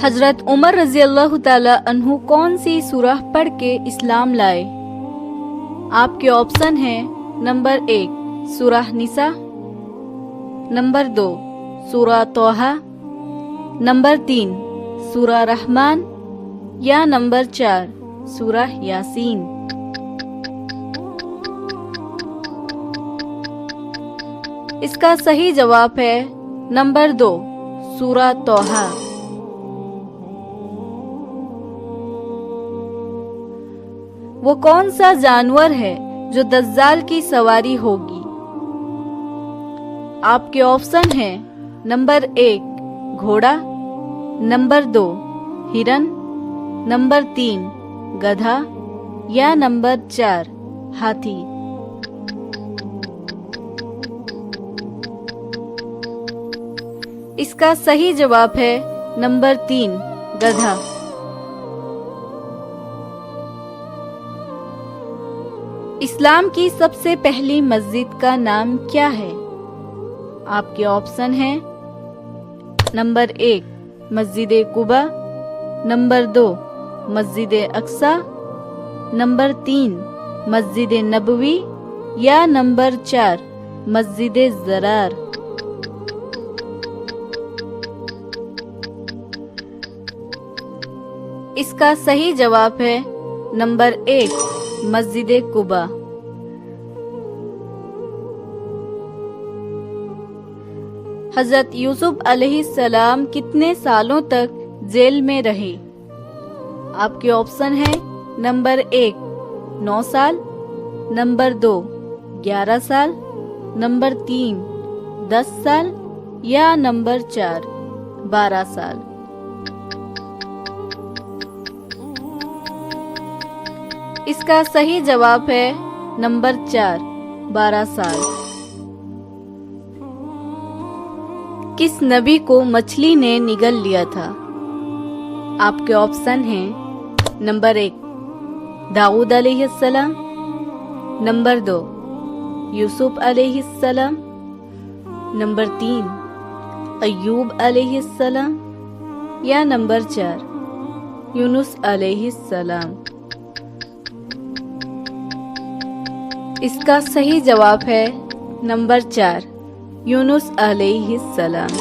حضرت عمر رضی اللہ تعالی عنہ کون سی سورہ پڑھ کے اسلام لائے؟ آپ کے آپشن ہیں نمبر 1 سورہ نساء، نمبر 2 سورہ طٰہٰ، نمبر 3 سورہ رحمان یا نمبر 4 سورہ یاسین۔ اس کا صحیح جواب ہے نمبر 2 سورہ طٰہٰ۔ وہ کون سا جانور ہے جو دجال کی سواری ہوگی؟ آپ کے آپشن ہیں نمبر 1 گھوڑا، نمبر 2 ہرن، نمبر 3 گدھا یا نمبر 4 ہاتھی۔ اس کا صحیح جواب ہے نمبر 3 گدھا۔ اسلام کی سب سے پہلی مسجد کا نام کیا ہے؟ آپ کے آپشن ہیں نمبر 1 مسجد قباء، نمبر 2 مسجد اقصیٰ، نمبر 3 مسجد نبوی یا نمبر 4 مسجد ضرار۔ اس کا صحیح جواب ہے نمبر 1 مسجد قباء۔ حضرت یوسف علیہ السلام کتنے سالوں تک جیل میں رہے؟ آپ کے آپشن ہیں نمبر 1 9 سال، نمبر 2 11 سال، نمبر 3 10 سال یا نمبر 4 12 سال۔ اس کا صحیح جواب ہے نمبر 4 12 سال۔ کس نبی کو مچھلی نے نگل لیا تھا؟ آپ کے آپشن ہیں نمبر 1 داؤد علیہ السلام، نمبر 2 یوسف علیہ السلام، نمبر 3 ایوب علیہ السلام یا نمبر 4 یونس علیہ السلام۔ اس کا صحیح جواب ہے نمبر 4 یونس علیہ السلام۔